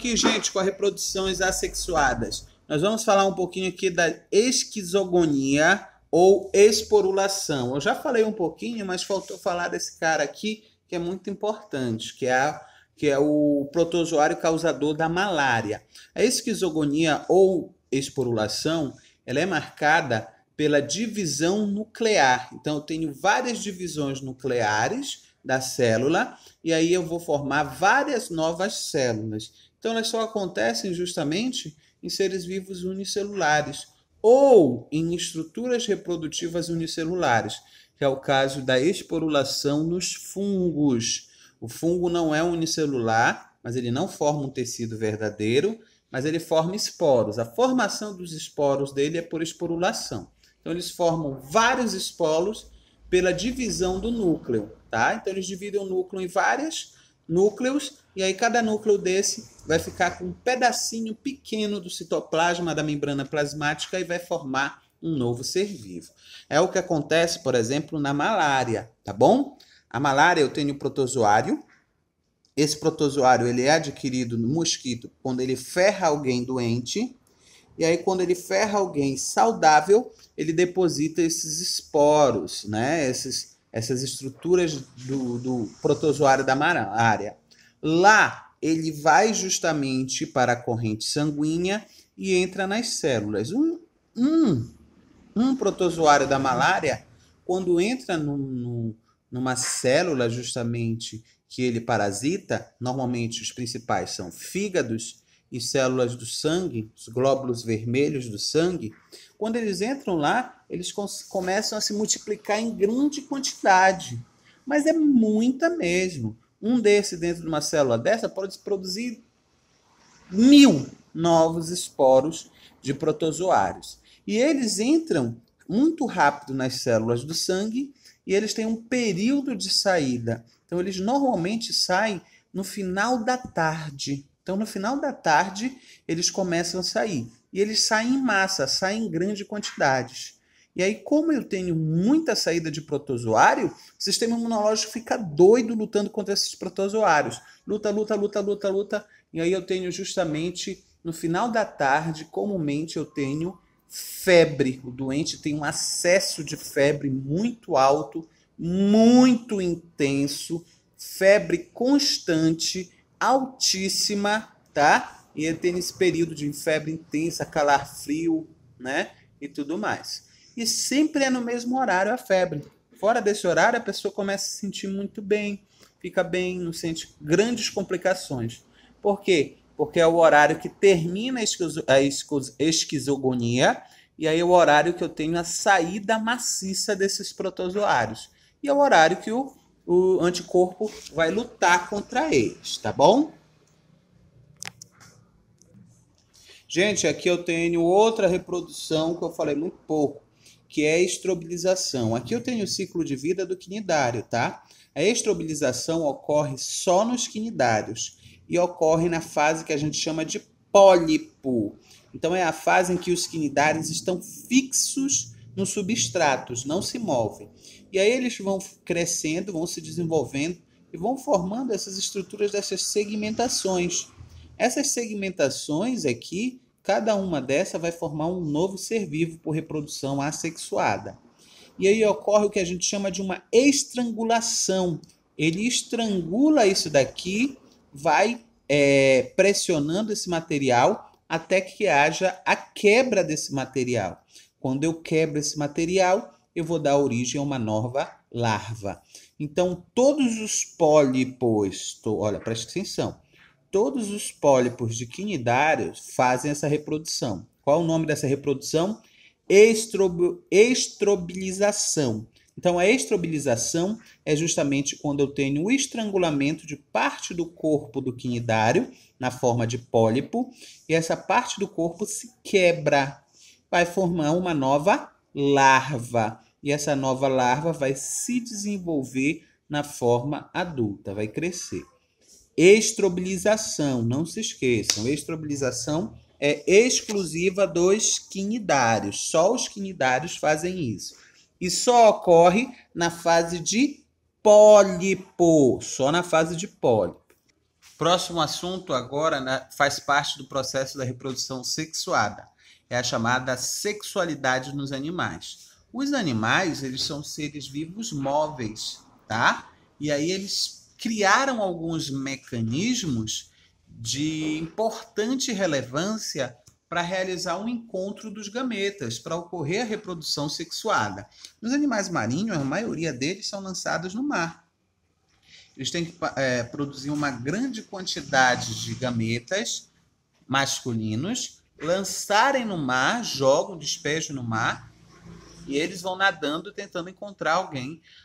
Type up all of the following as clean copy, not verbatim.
aqui, gente, com as reproduções assexuadas. Nós vamos falar um pouquinho aqui da esquizogonia ou esporulação. Eu já falei um pouquinho, mas faltou falar desse cara aqui, que é muito importante, que é o protozoário causador da malária. A esquizogonia ou esporulação, ela é marcada pela divisão nuclear. Então, eu tenho várias divisões nucleares da célula, e aí eu vou formar várias novas células. Então, elas só acontecem justamente em seres vivos unicelulares ou em estruturas reprodutivas unicelulares, que é o caso da esporulação nos fungos. O fungo não é unicelular, mas ele não forma um tecido verdadeiro, mas ele forma esporos. A formação dos esporos dele é por esporulação. Então, eles formam vários esporos pela divisão do núcleo, tá? Então, eles dividem o núcleo em vários núcleos, e aí cada núcleo desse vai ficar com um pedacinho pequeno do citoplasma da membrana plasmática e vai formar um novo ser vivo. É o que acontece, por exemplo, na malária, tá bom? A malária, eu tenho protozoário. Esse protozoário, ele é adquirido no mosquito quando ele ferra alguém doente. E aí, quando ele ferra alguém saudável, ele deposita esses esporos, né? Essas estruturas do protozoário da malária. Lá, ele vai justamente para a corrente sanguínea e entra nas células. Um protozoário da malária, quando entra numa célula justamente que ele parasita, normalmente os principais são fígados e células do sangue, os glóbulos vermelhos do sangue, quando eles entram lá, eles começam a se multiplicar em grande quantidade. Mas é muita mesmo. Um desse dentro de uma célula dessa pode produzir 1000 novos esporos de protozoários. E eles entram muito rápido nas células do sangue e eles têm um período de saída. Então, eles normalmente saem no final da tarde. Então, no final da tarde, eles começam a sair. E eles saem em massa, saem em grandes quantidades. E aí, como eu tenho muita saída de protozoário, o sistema imunológico fica doido lutando contra esses protozoários. Luta, luta, luta, luta, luta. E aí eu tenho justamente, no final da tarde, comumente eu tenho febre. O doente tem um acesso de febre muito alto, muito intenso, febre constante, altíssima, tá? E ele tem esse período de febre intensa, calafrio, né? E tudo mais. E sempre é no mesmo horário a febre. Fora desse horário, a pessoa começa a se sentir muito bem, fica bem, não sente grandes complicações. Por quê? Porque é o horário que termina a esquizogonia, e aí é o horário que eu tenho a saída maciça desses protozoários. E é o horário que o anticorpo vai lutar contra eles, tá bom? Gente, aqui eu tenho outra reprodução que eu falei muito pouco, que é a estrobilização. Aqui eu tenho o ciclo de vida do quinidário, tá? A estrobilização ocorre só nos quinidários e ocorre na fase que a gente chama de pólipo. Então, é a fase em que os quinidários estão fixos nos substratos, não se movem. E aí eles vão crescendo, vão se desenvolvendo e vão formando essas estruturas dessas segmentações. Essas segmentações aqui, cada uma dessas vai formar um novo ser vivo por reprodução assexuada. E aí ocorre o que a gente chama de uma estrangulação. Ele estrangula isso daqui, vai pressionando esse material até que haja a quebra desse material. Quando eu quebro esse material, eu vou dar origem a uma nova larva. Então, todos os pólipos, olha, presta atenção, todos os pólipos de quinidários fazem essa reprodução. Qual é o nome dessa reprodução? Estrobilização. Então, a estrobilização é justamente quando eu tenho o estrangulamento de parte do corpo do quinidário, na forma de pólipo, e essa parte do corpo se quebra, vai formar uma nova larva. E essa nova larva vai se desenvolver na forma adulta, vai crescer. Estrobilização, não se esqueçam, estrobilização é exclusiva dos quinidários, só os quinidários fazem isso. E só ocorre na fase de pólipo, só na fase de pólipo. Próximo assunto agora, né, faz parte do processo da reprodução sexuada. É a chamada sexualidade nos animais. Os animais, eles são seres vivos móveis, tá? E aí eles criaram alguns mecanismos de importante relevância para realizar um encontro dos gametas, para ocorrer a reprodução sexuada. Nos animais marinhos, a maioria deles são lançados no mar. Eles têm que produzir uma grande quantidade de gametas masculinos, lançarem no mar, jogam, despejam no mar, e eles vão nadando tentando encontrar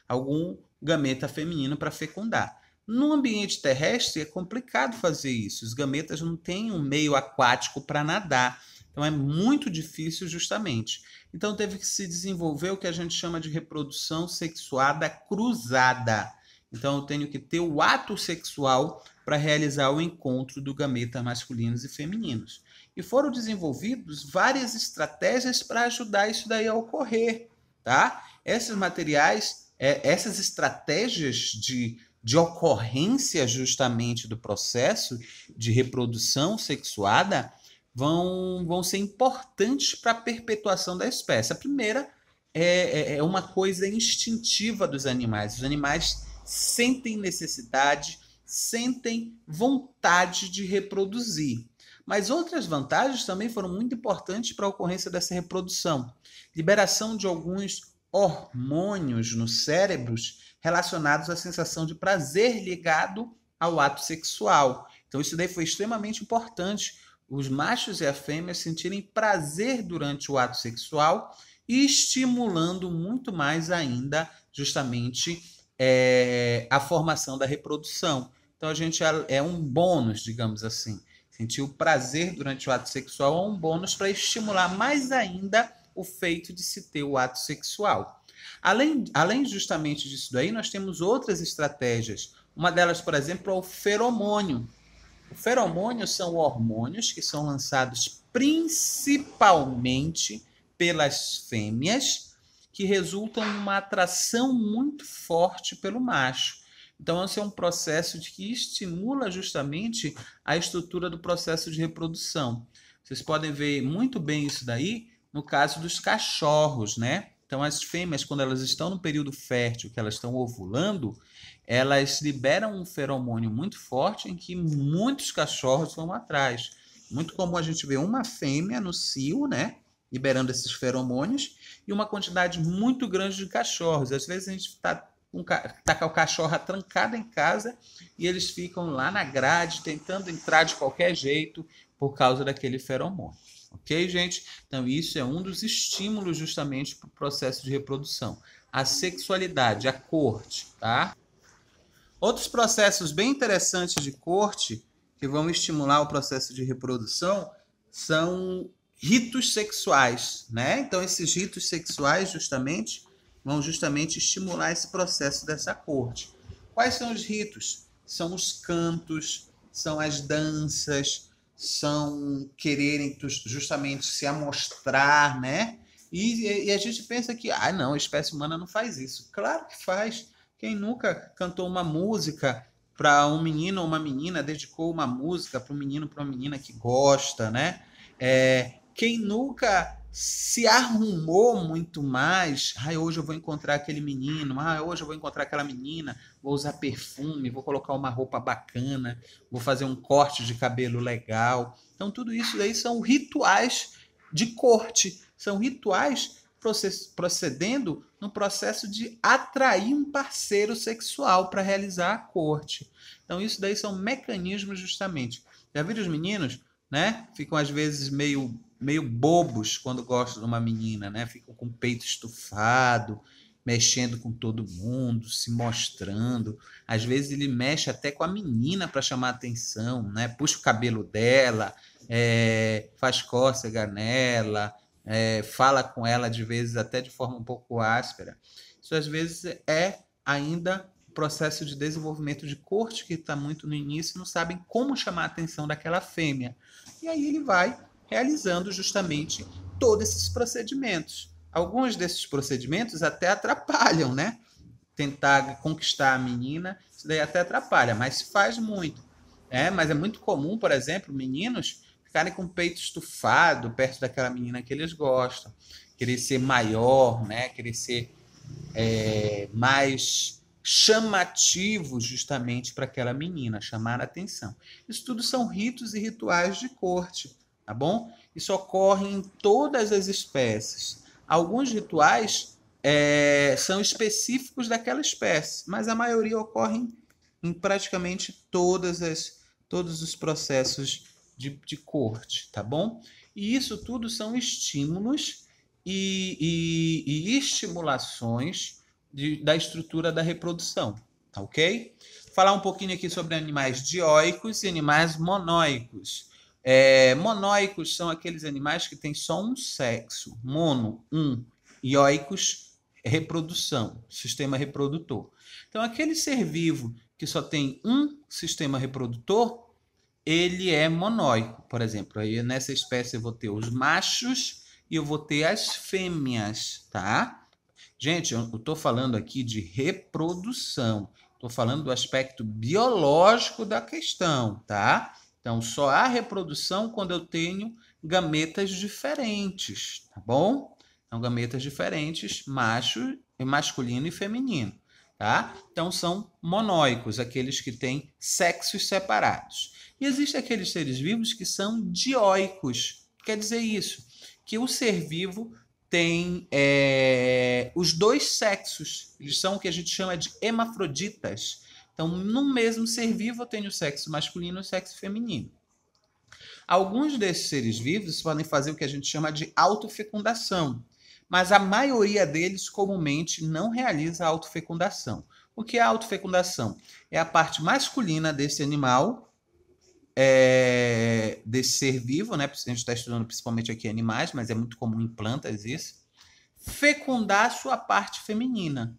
algum gameta feminino para fecundar. No ambiente terrestre é complicado fazer isso. Os gametas não têm um meio aquático para nadar. Então é muito difícil justamente. Então teve que se desenvolver o que a gente chama de reprodução sexuada cruzada. Então eu tenho que ter o ato sexual para realizar o encontro do gameta masculinos e femininos. E foram desenvolvidas várias estratégias para ajudar isso daí a ocorrer, tá? Esses materiais, essas estratégias de ocorrência justamente do processo de reprodução sexuada vão ser importantes para a perpetuação da espécie. A primeira é uma coisa instintiva dos animais. Os animais sentem necessidade, sentem vontade de reproduzir. Mas outras vantagens também foram muito importantes para a ocorrência dessa reprodução. Liberação de alguns hormônios nos cérebros relacionados à sensação de prazer ligado ao ato sexual. Então isso daí foi extremamente importante. Os machos e a fêmea sentirem prazer durante o ato sexual e estimulando muito mais ainda justamente a formação da reprodução. Então a gente é um bônus, digamos assim. Sentir o prazer durante o ato sexual é um bônus para estimular mais ainda o feito de se ter o ato sexual. Além justamente disso daí, nós temos outras estratégias. Uma delas, por exemplo, é o feromônio. O feromônio são hormônios que são lançados principalmente pelas fêmeas, que resultam em uma atração muito forte pelo macho. Então, esse é um processo que estimula justamente a estrutura do processo de reprodução. Vocês podem ver muito bem isso daí no caso dos cachorros, né? Então, as fêmeas, quando elas estão no período fértil, que elas estão ovulando, elas liberam um feromônio muito forte em que muitos cachorros vão atrás. Muito comum a gente ver uma fêmea no cio, né? Liberando esses feromônios e uma quantidade muito grande de cachorros. Às vezes a gente está com a cachorra trancada em casa e eles ficam lá na grade tentando entrar de qualquer jeito por causa daquele feromônio. Ok, gente? Então isso é um dos estímulos justamente para o processo de reprodução. A sexualidade, a corte, tá? Outros processos bem interessantes de corte que vão estimular o processo de reprodução são ritos sexuais, né? Então esses ritos sexuais vão justamente estimular esse processo dessa corte. Quais são os ritos? São os cantos, são as danças, são quererem justamente se amostrar, né? E a gente pensa que, não, a espécie humana não faz isso. Claro que faz. Quem nunca cantou uma música para um menino ou uma menina, dedicou uma música para um menino ou para uma menina que gosta, né? Quem nunca se arrumou muito mais, hoje eu vou encontrar aquele menino, hoje eu vou encontrar aquela menina, vou usar perfume, vou colocar uma roupa bacana, vou fazer um corte de cabelo legal. Então tudo isso daí são rituais de corte, são rituais procedendo no processo de atrair um parceiro sexual para realizar a corte. Então isso daí são mecanismos justamente. Já viram os meninos, né? Ficam às vezes meio bobos quando gostam de uma menina, né? Ficam com o peito estufado, mexendo com todo mundo, se mostrando. Às vezes ele mexe até com a menina para chamar atenção, né? Puxa o cabelo dela, faz cócega nela, fala com ela de vezes até de forma um pouco áspera. Isso às vezes é ainda processo de desenvolvimento de corte que está muito no início e não sabem como chamar a atenção daquela fêmea. E aí ele vai realizando justamente todos esses procedimentos. Alguns desses procedimentos até atrapalham, né? Tentar conquistar a menina, isso daí até atrapalha, mas se faz muito. Mas é muito comum, por exemplo, meninos ficarem com o peito estufado perto daquela menina que eles gostam, querer ser maior, né? Querer ser mais chamativo justamente para aquela menina, chamar a atenção. Isso tudo são ritos e rituais de corte, tá bom? Isso ocorre em todas as espécies. Alguns rituais são específicos daquela espécie, mas a maioria ocorrem em praticamente todos os processos de corte, tá bom? E isso tudo são estímulos e estimulações da estrutura da reprodução, tá ok? Falar um pouquinho aqui sobre animais dioicos e animais monóicos. Monóicos são aqueles animais que têm só um sexo, mono, um, ioicos, reprodução, sistema reprodutor. Então, aquele ser vivo que só tem um sistema reprodutor, ele é monóico, por exemplo. Aí nessa espécie eu vou ter os machos e eu vou ter as fêmeas, tá? Gente, eu estou falando aqui de reprodução. Estou falando do aspecto biológico da questão, tá? Então, só há reprodução quando eu tenho gametas diferentes, tá bom? Então, gametas diferentes, macho, masculino e feminino, tá? Então, são monóicos, aqueles que têm sexos separados. E existem aqueles seres vivos que são dioicos. Quer dizer isso, que o ser vivo tem os dois sexos. Eles são o que a gente chama de hermafroditas. Então, no mesmo ser vivo, eu tenho o sexo masculino e o sexo feminino. Alguns desses seres vivos podem fazer o que a gente chama de autofecundação, mas a maioria deles comumente não realiza a autofecundação. O que é a autofecundação? É a parte masculina desse animal, desse ser vivo, né? A gente está estudando principalmente aqui animais, mas é muito comum em plantas isso, fecundar a sua parte feminina.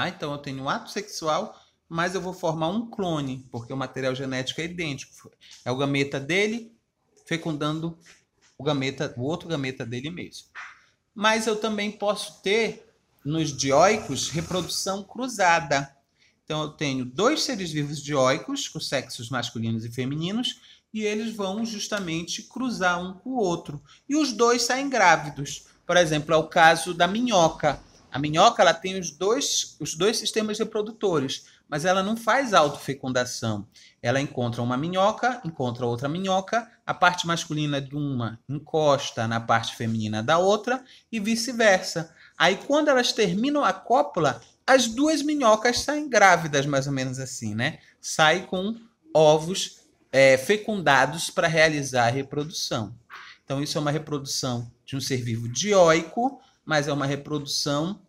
Então eu tenho um ato sexual, mas eu vou formar um clone, porque o material genético é idêntico. É o gameta dele fecundando o outro gameta dele mesmo. Mas eu também posso ter, nos dioicos, reprodução cruzada. Então, eu tenho dois seres vivos dioicos, com sexos masculinos e femininos, e eles vão justamente cruzar um com o outro. E os dois saem grávidos. Por exemplo, é o caso da minhoca. A minhoca ela tem os dois sistemas reprodutores, mas ela não faz autofecundação. Ela encontra uma minhoca, encontra outra minhoca, a parte masculina de uma encosta na parte feminina da outra e vice-versa. Aí, quando elas terminam a cópula, as duas minhocas saem grávidas, mais ou menos assim, né? Saem com ovos fecundados para realizar a reprodução. Então, isso é uma reprodução de um ser vivo dioico, mas é uma reprodução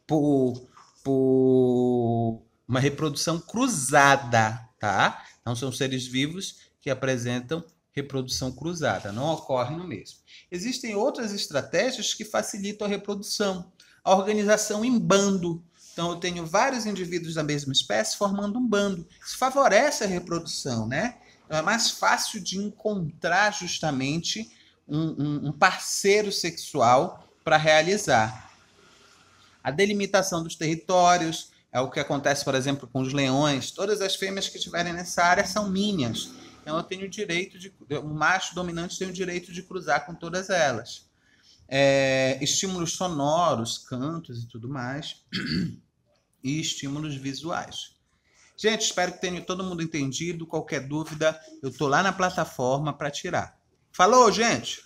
por uma reprodução cruzada, tá? Então, são seres vivos que apresentam reprodução cruzada, não ocorre no mesmo. Existem outras estratégias que facilitam a reprodução. A organização em bando. Então, eu tenho vários indivíduos da mesma espécie formando um bando. Isso favorece a reprodução, né? Então, é mais fácil de encontrar justamente um parceiro sexual para realizar. A delimitação dos territórios é o que acontece, por exemplo, com os leões. Todas as fêmeas que estiverem nessa área são minhas. Então, eu tenho o direito o macho dominante tem o direito de cruzar com todas elas. Estímulos sonoros, cantos e tudo mais, e estímulos visuais. Gente, espero que tenha todo mundo entendido. Qualquer dúvida, eu estou lá na plataforma para tirar. Falou, gente!